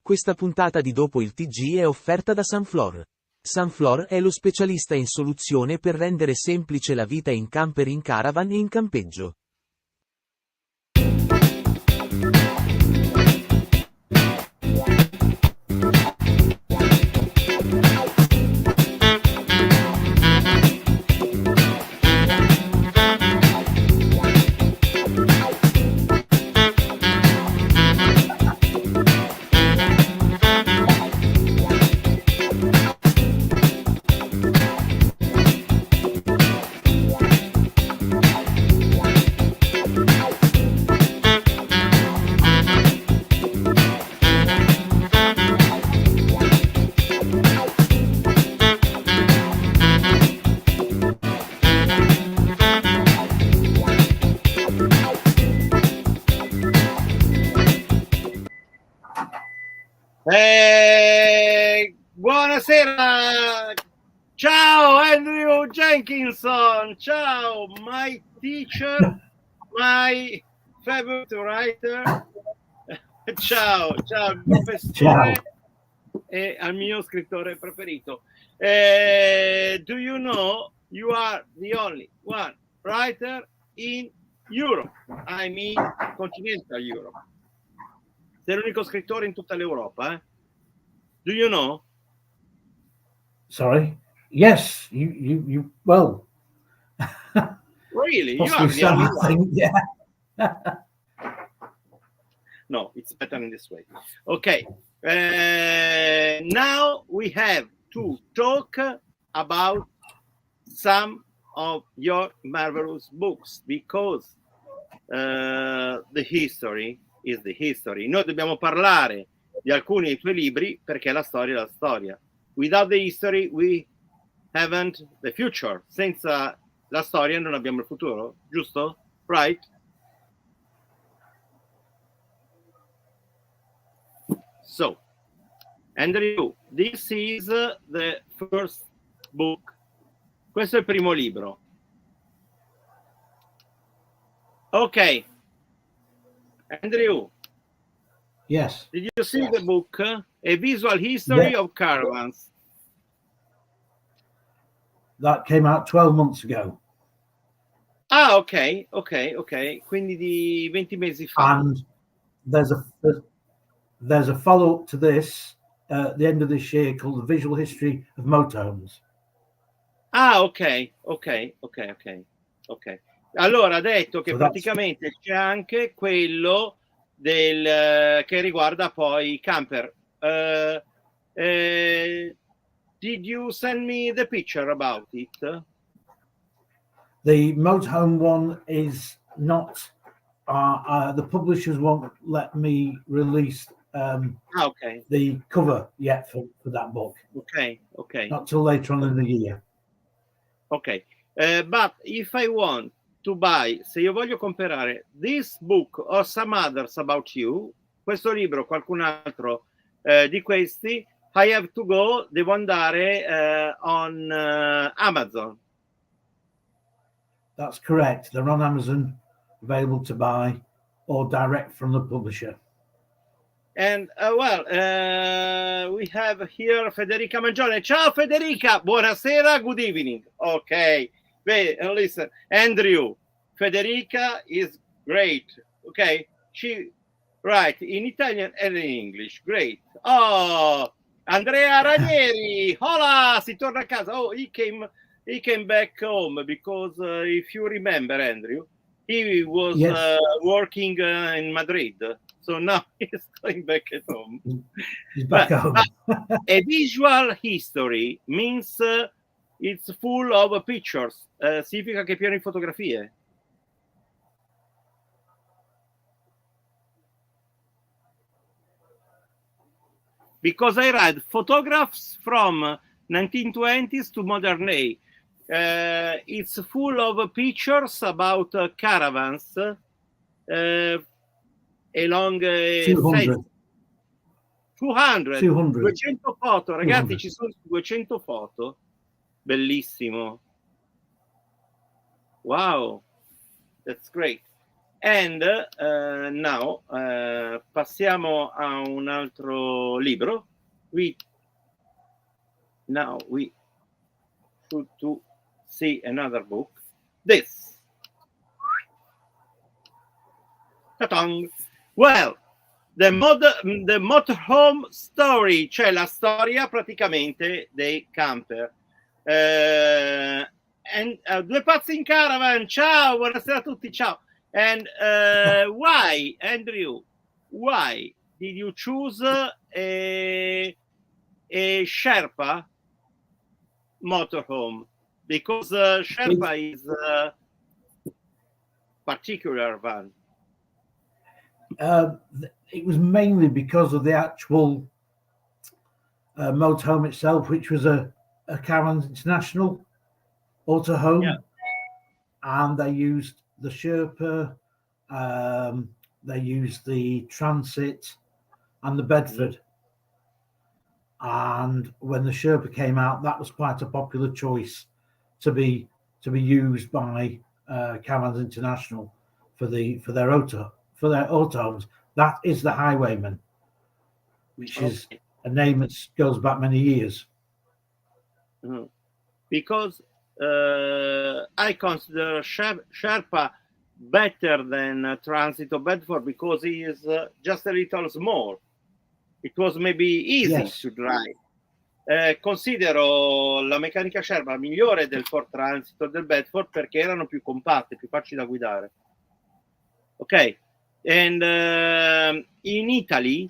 Questa puntata di Dopo il TG è offerta da Sunflor. Sunflor è lo specialista in soluzione per rendere semplice la vita in camper, in caravan e in campeggio. Buonasera, ciao Andrew Jenkinson, ciao my teacher, my favorite writer, ciao professore e al mio scrittore preferito. Do you know you are the only one writer in Europe, I mean continental Europe. Sei l'unico scrittore in tutta l'Europa, eh? Do you know? Sorry. Yes, you well. Really? Possibly You are the only one. thing, yeah. No, it's better in this way. Okay. Now we have to talk about some of your marvelous books because the history is the history. Noi dobbiamo parlare di alcuni dei tuoi libri perché la storia è la storia. Without the history we haven't the future. Senza la storia non abbiamo il futuro, giusto? Right? So, Andrew, this is the first book. Questo è il primo libro. Ok. Andrew. Yes. Did you see the book? A Visual History of Caravans. That came out 12 months ago. Ah, ok. Quindi di 20 mesi fa. And there's a follow-up to this at the end of this year called The Visual History of Motorhomes. Ah, ok. Allora ha detto che praticamente c'è anche quello che riguarda poi i camper. Did you send me the picture about it? The motorhome one is not. The publishers won't let me release the cover yet for that book. Okay. Not till later on in the year. Okay. But if I want to buy, se io voglio comprare this book or some others about you, questo libro, qualcun altro di questi, I have to go, devo andare on Amazon. That's correct. They're on Amazon, available to buy, or direct from the publisher. And we have here Federica Mangione. Ciao Federica, buonasera, good evening. Okay, listen, Andrew, Federica is great. Okay, she writes in Italian and in English. Great. Oh, Andrea Ranieri, hola, si torna a casa. Oh, he came back home because if you remember, Andrew, he was working in Madrid. So now he's going back at home. He's back home. A visual history means it's full of pictures. Significa che è pieno di fotografie. Because I read photographs from 1920s to modern day. It's full of pictures about caravans along 200 200 foto, ragazzi, 200. Ci sono 200 foto, bellissimo, wow, that's great. And now passiamo a un altro libro. Now we should to see another book. This. Ta-tang. Well, the motorhome story, cioè la storia praticamente dei camper. Due pazzi in caravan. Ciao, buonasera a tutti. Ciao. And why, Andrew? Why did you choose a Sherpa motorhome? Because Sherpa is a particular one. It was mainly because of the actual motorhome itself, which was a Caravan International autohome, yeah. And they used the Sherpa, they used the Transit and the Bedford. And when the Sherpa came out, that was quite a popular choice to be used by Caravans International for their autohomes. That is the Highwayman, which is a name that goes back many years. Because I consider Sherpa better than Transit or Bedford because he is just a little small. It was maybe easy to drive. Considero la meccanica Sherpa migliore del Ford Transit o del Bedford perché erano più compatte, più facili da guidare. Ok, and in Italy,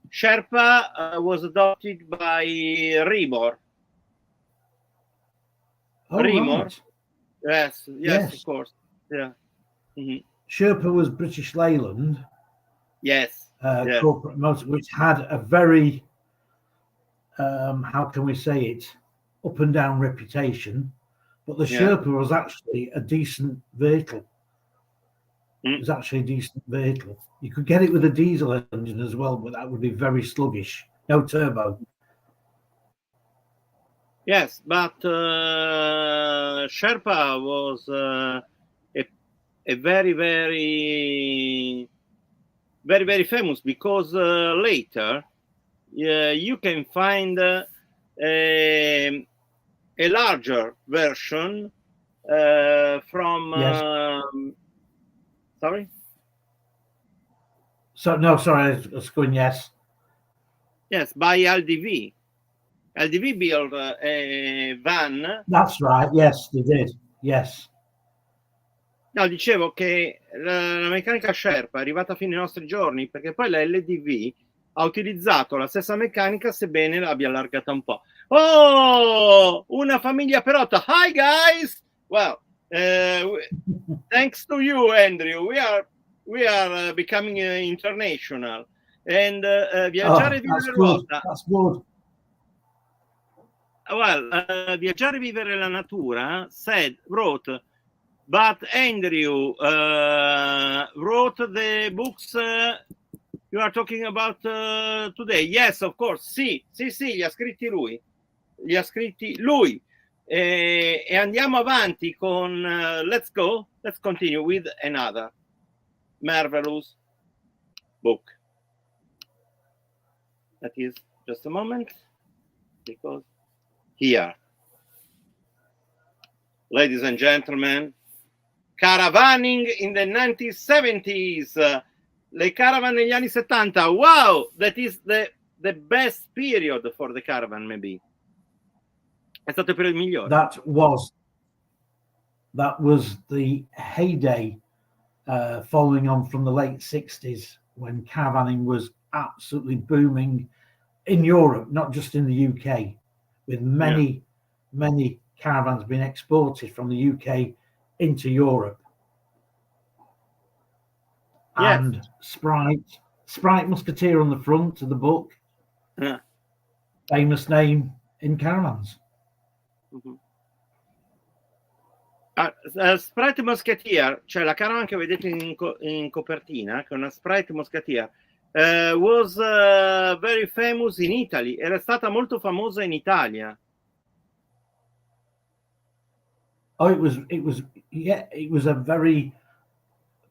Sherpa was adopted by Rimor. Rimor? Right. Yes, of course. Yeah. Mm-hmm. Sherpa was British Leyland. Yes. Corporate motor, which had a very, how can we say it, up and down reputation. But the Sherpa was actually a decent vehicle. It was actually a decent vehicle. You could get it with a diesel engine as well, but that would be very sluggish. No turbo. Yes, but Sherpa was a very, very, very, very famous because later you can find a larger version from. Sorry. Sorry, I was going yes. Yes, by LDV. LDV built a van. That's right. Yes, they did. Yes. No, dicevo che la meccanica Sherpa è arrivata fino ai nostri giorni perché poi la LDV ha utilizzato la stessa meccanica sebbene l'abbia allargata un po'. Oh, una famiglia perotta. Hi guys. Well, thanks to you, Andrew, we are becoming international and viaggiare e vivere ruota. That's good. Well, viaggiare e vivere la natura wrote, but Andrew wrote the books you are talking about today. Yes, of course. Sì, li ha scritti lui. E andiamo avanti con let's continue with another marvelous book. That is just a moment, because here, ladies and gentlemen, caravaning in the 1970s, le caravan negli anni 70. Wow, that is the best period for the caravan, maybe. È stato il periodo migliore. That was the heyday following on from the late 60s when caravaning was absolutely booming in Europe, not just in the UK, with many caravans being exported from the UK into Europe. Yes. And Sprite Musketeer on the front of the book. Yeah. Famous name in caravans. Mm-hmm. Sprite Musketeer, cioè la caravan che vedete in copertina, che è una Sprite Musketeer, was very famous in Italy. Era stata molto famosa in Italia. Oh, it was a very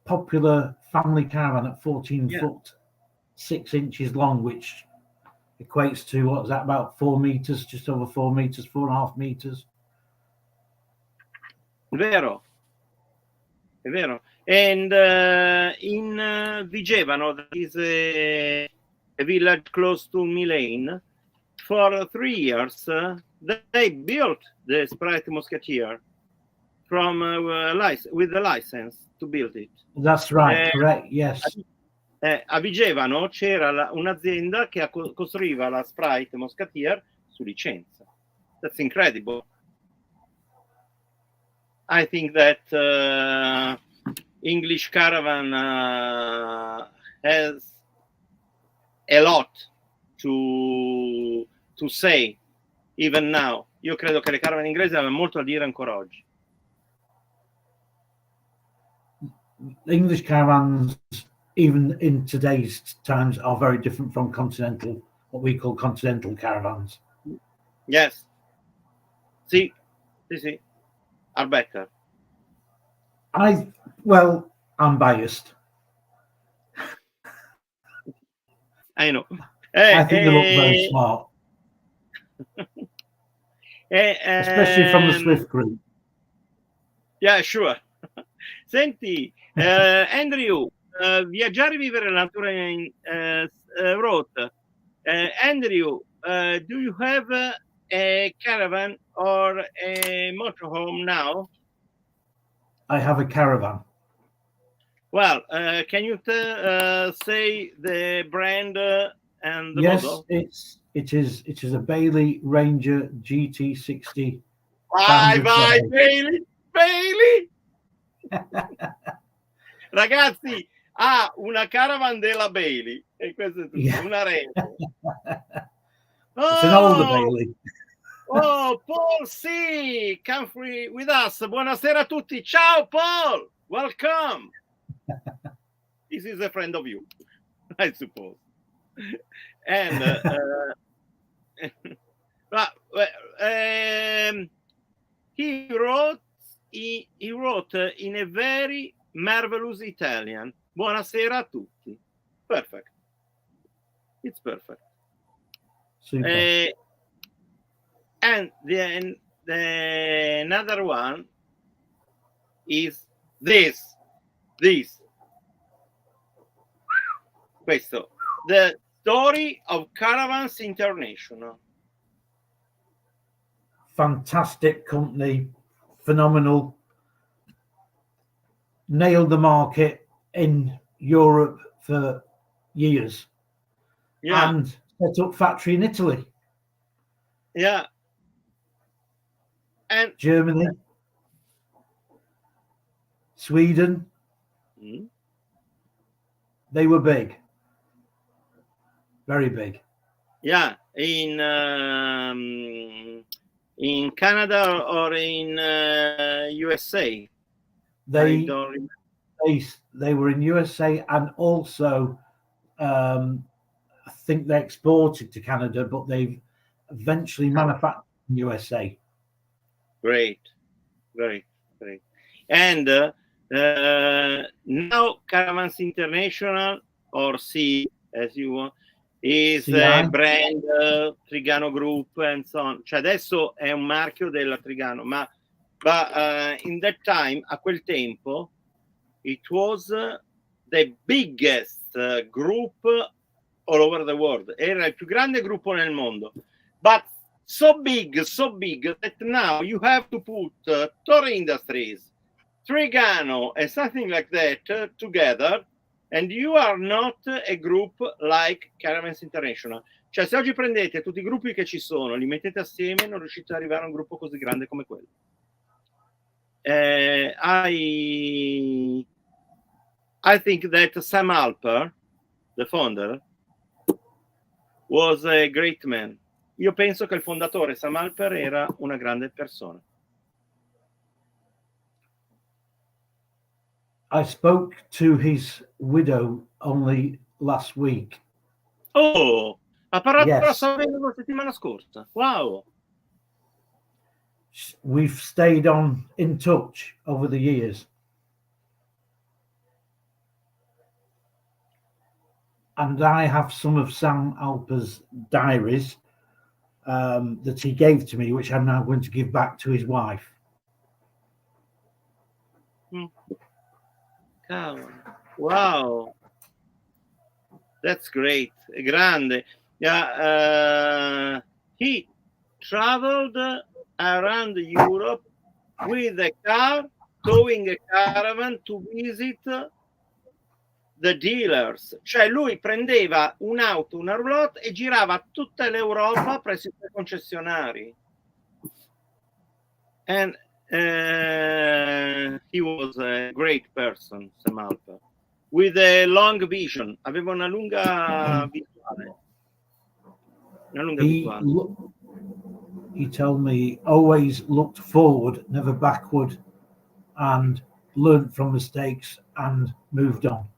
popular family caravan at 14 foot 6 inches long, which equates to, what's that, about 4 meters, just over 4 meters, 4.5 meters. Vero, è vero. And in Vigevano, that is a village close to Milan, for 3 years they built the Sprite Musketeer from with the license to build it. That's right, correct, yes. A Vigevano c'era un'azienda che costruiva la Sprite Musketeer su licenza. That's incredible. I think that English caravan has a lot to say even now. Io credo che le caravan inglesi abbiano molto da dire ancora oggi. English caravans, even in today's times, are very different from continental, what we call continental caravans. Yes. Sì. Are better. Well, I'm biased. I know. I think they look very smart. Especially from the Swift group. Yeah, sure. Senti, Andrew, viaggiare e vivere la natura in wrote. Andrew, do you have a caravan or a motorhome now? I have a caravan. Well, can you say the brand and the model? Yes, it is a Bailey Ranger GT60. Vai, Bailey! Ragazzi, ha una caravan della Bailey e questo è tutto, una Ranger. It's an older Bailey. Oh, Paul, sì, come free with us. Buonasera a tutti. Ciao, Paul. Welcome. This is a friend of you, I suppose. And he wrote in a very marvelous Italian. Buonasera a tutti. Perfect. It's perfect. Super. And then the another one is this. Questo. The Story of Caravans International. Fantastic company, phenomenal. Nailed the market in Europe for years. Yeah. And set up factory in Italy. Yeah. And Germany. Sweden. They were big. Very big. Yeah, in Canada or in USA. They were in USA, and also I think they exported to Canada, but they've eventually manufactured in USA. Great. And now Caravans International, or C as you want, is a brand Trigano Group and so on. Cioè adesso è un marchio della Trigano, ma in that time, a quel tempo, it was the biggest group all over the world. Era il più grande gruppo nel mondo. But so big that now you have to put Torre Industries, Trigano, and something like that together, and you are not a group like Caravans International. Cioè, se oggi prendete tutti i gruppi che ci sono, li mettete assieme, non riuscite ad arrivare a un gruppo così grande come quello. I think that Sam Alper, the founder, was a great man. Io penso che il fondatore Sam Alper era una grande persona. I spoke to his widow only last week. Oh, ha parlato con la sua vedova la settimana scorsa. Wow. We've stayed in touch over the years. and I have some of Sam Alper's diaries that he gave to me, which I'm now going to give back to his wife. Wow, that's great, grande. Yeah, he traveled around Europe with a car, towing a caravan to visit the dealers. Cioè lui prendeva un'auto, una roulotte e girava tutta l'Europa presso i suoi concessionari. And he was a great person, Sam Alper, with a long vision. Aveva una lunga visuale. Una lunga visuale. He told me he always looked forward, never backward, and learned from mistakes and moved on.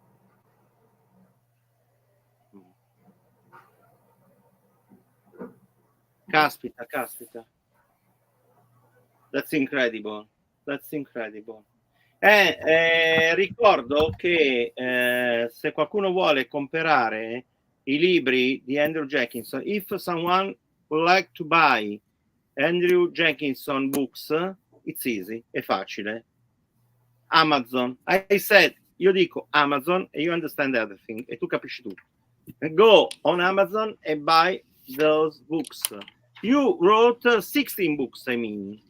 Caspita. That's incredible. Ricordo che se qualcuno vuole comprare i libri di Andrew Jenkinson, if someone would like to buy Andrew Jenkinson books, it's easy, è facile. Amazon. I said, io dico Amazon e you understand everything, e tu capisci tutto. Go on Amazon and buy those books. You wrote 16 books, I mean.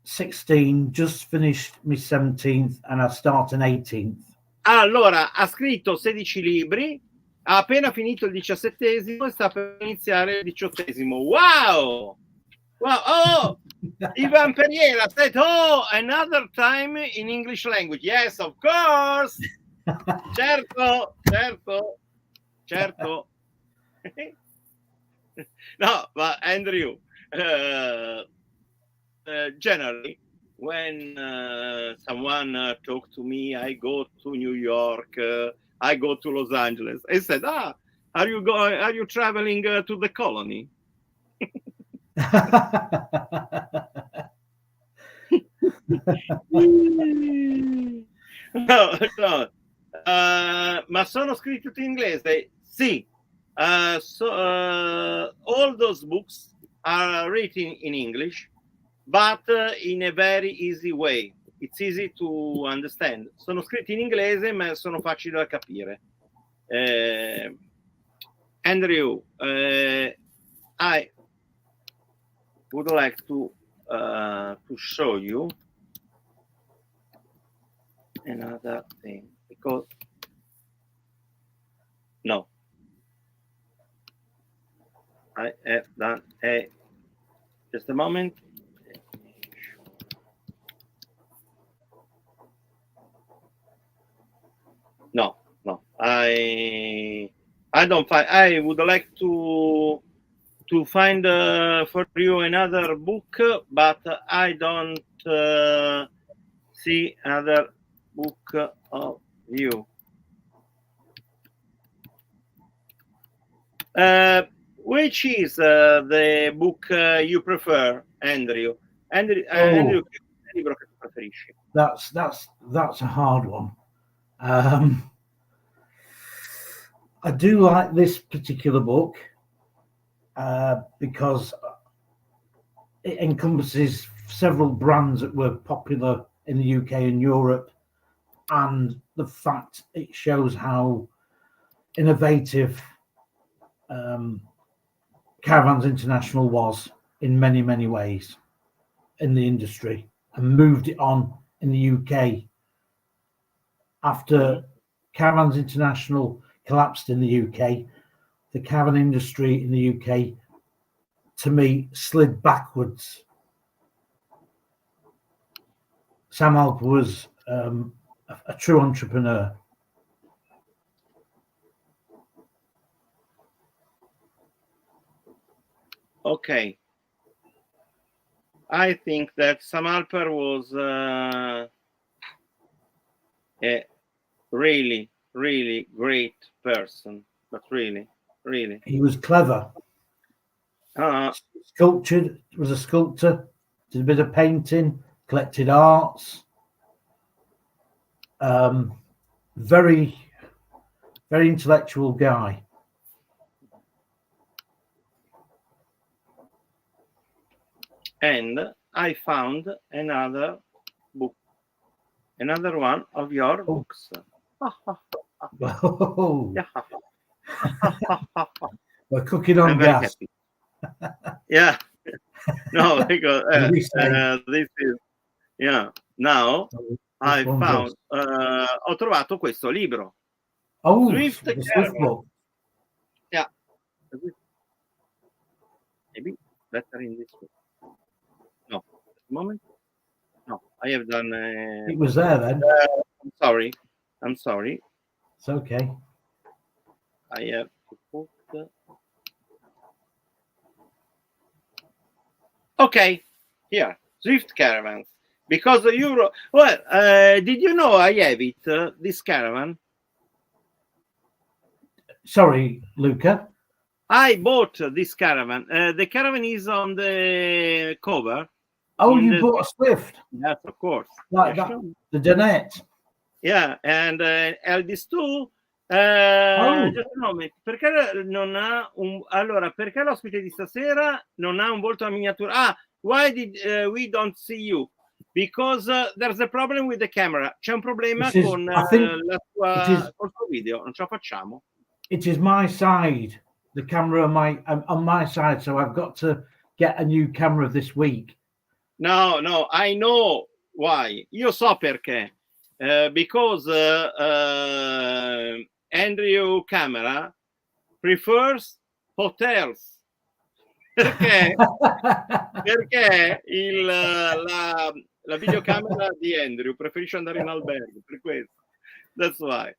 16, just finished my 17th and I start an 18th. Allora, ha scritto 16 libri, ha appena finito il 17esimo e sta per iniziare il 18esimo. Wow! Oh! Ivan Periera said, oh, another time in English language. Yes, of course! Certo. No, but Andrew, generally, when someone talk to me, I go to New York, I go to Los Angeles. I said, are you traveling to the colony? No. Ma sono scritti tutti in inglese? Sì. All those books are written in English, but in a very easy way. It's easy to understand. Sono scritti in inglese, ma sono facili da capire. Andrew, I would like to show you another thing, because no, I have done just a moment. No, I don't find. I would like to find for you another book, but I don't see another book of you. Which is the book you prefer, Andrew? Andrew, che libro che tu preferisci? That's a hard one. I do like this particular book because it encompasses several brands that were popular in the UK and Europe, and the fact it shows how innovative Caravans International was in many, many ways in the industry, and moved it on in the UK. After Caravans International collapsed in the UK, the caravan industry in the UK, to me, slid backwards. Sam Alper was a true entrepreneur. Okay. I think that Sam Alper was a really, really great person, but really. He was clever. Sculptured, was a sculptor, did a bit of painting, collected arts. Very, Very intellectual guy. And I found another book, another one of your books. Oh, we're cooking on I'm very gas. happy. Yeah. No, because this is, yeah. Now I found, ho trovato questo libro. Oh, Swift the Swift Caravan. book. Yeah. Maybe better in this way. No, at the moment. No, I have done. It was there then. I'm sorry. I'm sorry. It's okay. I have to put. Okay, here, Swift Caravans. Because you wrote, well, did you know I have it, this caravan? Sorry, Luca. I bought this caravan. The caravan is on the cover. Oh, you bought a Swift? Yes, of course. Like Yeah, that, sure. the Donette. Yeah, and this too. Just a moment, perché non ha un, allora, perché l'ospite di stasera non ha un volto a miniatura? Ah, why did we don't see you? Because there's a problem with the camera. C'è un problema con la tua, col tuo video, non ce la facciamo. It is my side, the camera on my side, so I've got to get a new camera this week. No, I know why. Io so perché. Because Andrew Camera prefers hotels. Perché la videocamera di Andrew preferisce andare in albergo, per questo. That's why.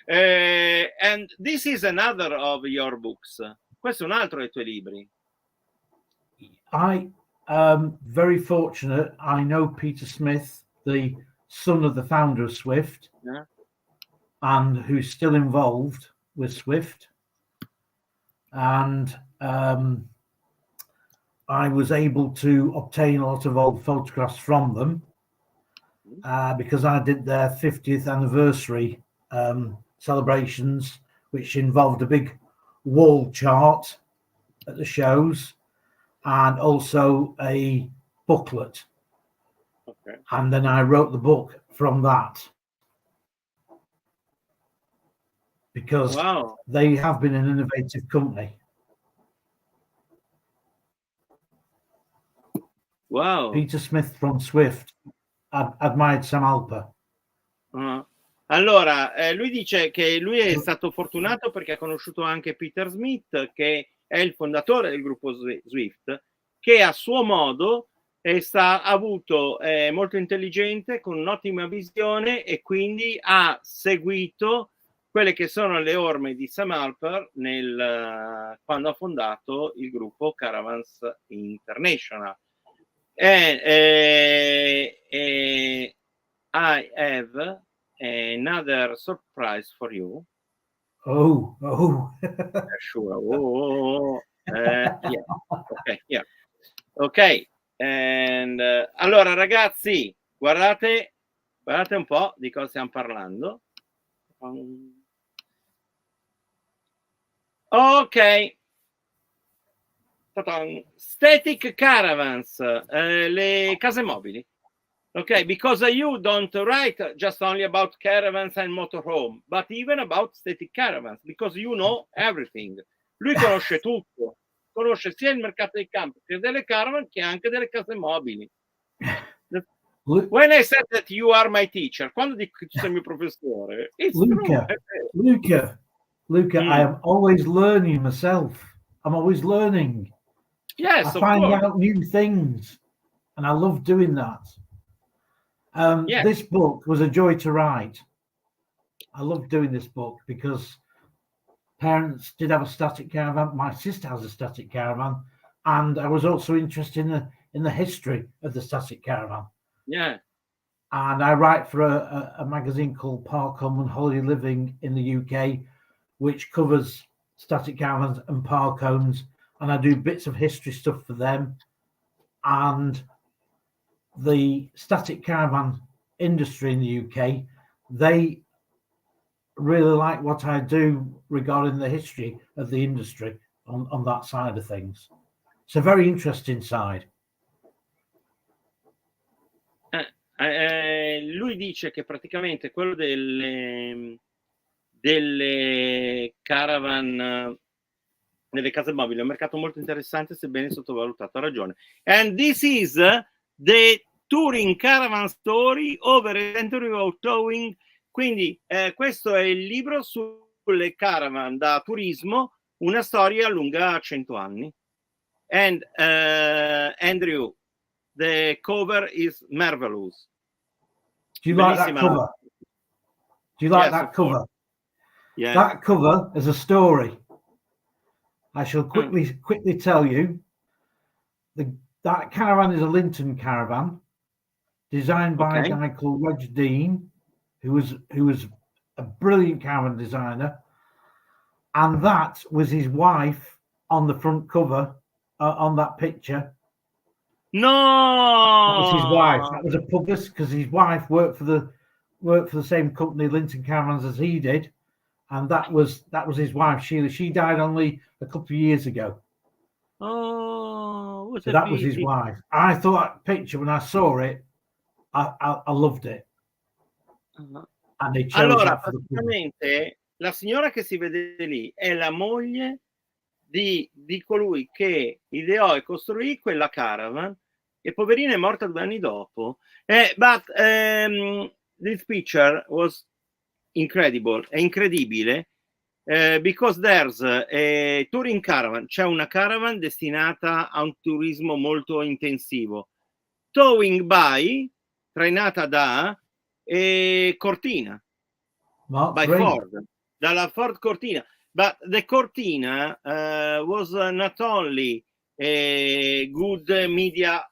And this is another of your books. Questo è un altro dei tuoi libri. I very fortunate. I know Peter Smith, the son of the founder of Swift, Yeah. and who's still involved with Swift. And I was able to obtain a lot of old photographs from them because I did their 50th anniversary celebrations, which involved a big wall chart at the shows and also a booklet. Okay. And then I wrote the book from that because they have been an innovative company. Wow. Peter Smith from Swift admired Sam Alper. Allora, lui dice che lui è stato fortunato perché ha conosciuto anche Peter Smith, che è il fondatore del gruppo Swift, che a suo modo ha avuto molto intelligente, con un'ottima visione, e quindi ha seguito quelle che sono le orme di Sam Alper quando ha fondato il gruppo Caravans International. I have another surprise for you. Oh. Sure. Yeah. Okay, yeah. Ok. And, allora ragazzi, guardate un po' di cosa stiamo parlando. Ok. Static caravans, le case mobili. Okay, because you don't write just only about caravans and motorhome, but even about static caravans, because you know everything. Lui conosce tutto, conosce sia il mercato dei campi che delle caravan che anche delle case mobili. When I said that you are my teacher, quando dico che tu sei il mio professore, it's Luca, I am always learning myself. I'm always learning. Yes, I find out new things, and I love doing that. Yes. This book was a joy to write. I love doing this book because parents did have a static caravan. My sister has a static caravan, and I was also interested in the history of the static caravan. Yeah. And I write for a magazine called Park Home and Holiday Living in the UK, which covers static caravans and park homes, and I do bits of history stuff for them. And the static caravan industry in the UK, they really like what I do regarding the history of the industry on that side of things. It's a very interesting side. Lui dice che praticamente quello delle caravan nelle case mobili è un mercato molto interessante, sebbene sottovalutato. Ha ragione. And this is the touring caravan story over a century of towing. Quindi questo è il libro sulle caravan da turismo, una storia lunga 100 anni. And Andrew, the cover is marvelous. Do you like that cover? Do you like that cover? Yeah. That cover is a story. I shall quickly tell you. That caravan is a Linton caravan, designed by a guy called Reg Dean, who was a brilliant caravan designer, and that was his wife on the front cover on that picture. No, that was his wife. That was a publicist because his wife worked for the same company, Linton Caravans, as he did, and that was his wife, Sheila. She died only a couple of years ago. Oh, so that was his wife. I thought that picture when I saw it, I loved it. And they chose allora, that for praticamente la signora che si vede lì è la moglie di colui che ideò e costruì quella caravan, e poverina è morta 2 anni dopo. But this picture was incredible, è incredibile, because there's a touring caravan, c'è una caravan destinata a un turismo molto intensivo, towing by, trainata da Cortina, by Ford, dalla Ford Cortina. But the Cortina was not only a good media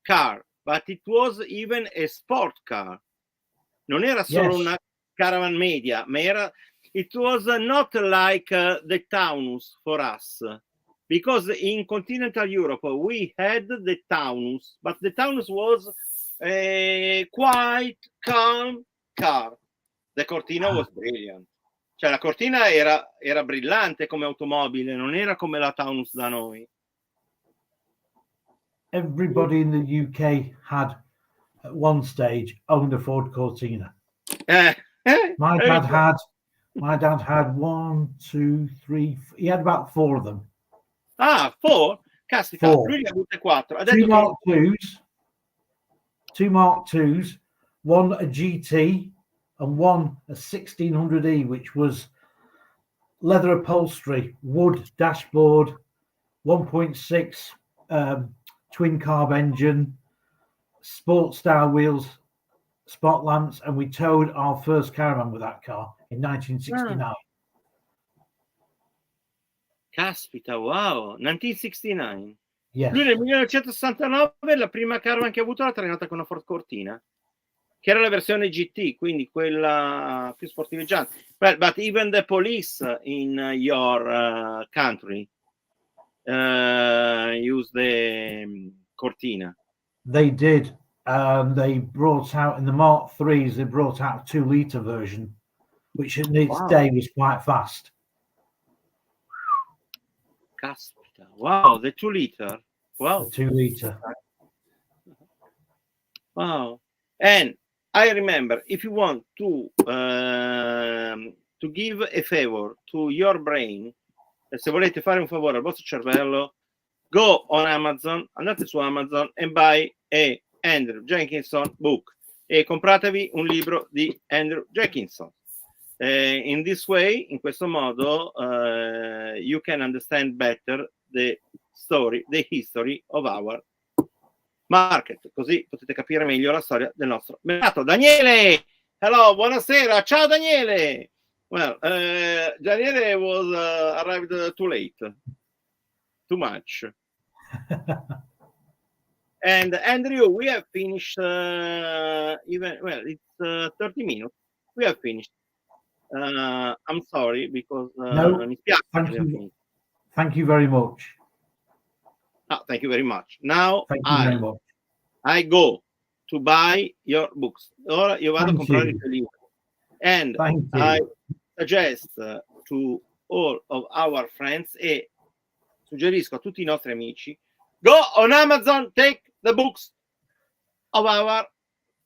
car, but it was even a sport car. Non era solo una caravan media, ma era, it was not like the Taunus for us, because in continental Europe we had the Taunus, but the Taunus was a quite calm car. The Cortina was brilliant. Cioè la Cortina era brillante come automobile, non era come la Taunus da noi. Everybody in the UK had, at one stage, owned a Ford Cortina. My dad had 1, 2, 3. He had about 4 of them. Ah, 4? Caspita, 4. lui ne ha avute 4. Ha detto two Mark IIs, one a GT and one a 1600E, which was leather upholstery, wood dashboard, 1.6 twin carb engine, sports style wheels, spot lamps, and we towed our first caravan with that car in 1969. Caspita, wow, 1969. Yes. Lui nel 1969 la prima caravan che ha avuto l'ha trainata con una Ford Cortina, che era la versione GT, quindi quella più sportiveggiante. But even the police in your country use the Cortina. They did. They brought out, in the Mark IIIs, they brought out a 2-litre version, which in its day was quite fast. Caspita, wow, the 2-litre. Wow. The 2-litre. Wow. And I remember, if you want to give a favor to your brain, se volete fare un favore al vostro cervello, go on Amazon, andate su Amazon and buy a Andrew Jenkinson book e compratevi un libro di Andrew Jenkinson. In this way, in questo modo, you can understand better the story, the history of our market. Così potete capire meglio la storia del nostro mercato. Daniele! Hello, buonasera. Ciao Daniele! Well, Daniele was arrived too late. Too much. And Andrew, we have finished it's 30 minutes. We have finished. I'm sorry because mi spiace. Thank you very much. Thank you very much. Now very much. I go to buy your books. Ora io vado a comprare il tuo libro. And suggest to all of our friends, e suggerisco a tutti i nostri amici, go on Amazon, take the books of our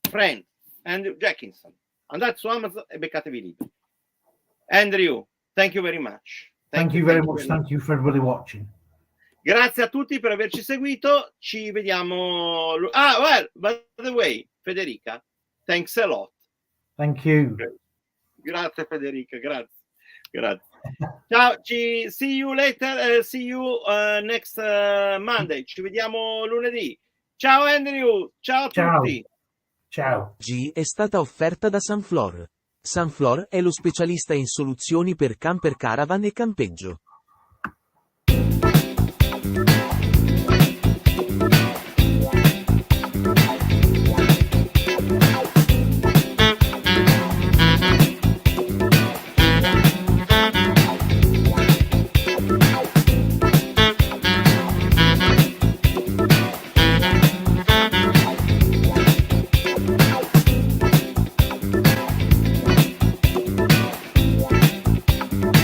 friend Andrew Jenkinson. Andate su Amazon e beccatevi i libri. Andrew, thank you very much. Thank you very much. Thank you for everybody watching. Grazie a tutti per averci seguito. Ci vediamo. By the way, Federica, thanks a lot. Thank you. Grazie Federica, grazie. Ciao, see you later, see you next Monday. Ci vediamo lunedì. Ciao Andrew, ciao a tutti. Ciao. G è stata offerta da Sunflor. Sunflor è lo specialista in soluzioni per camper caravan e campeggio.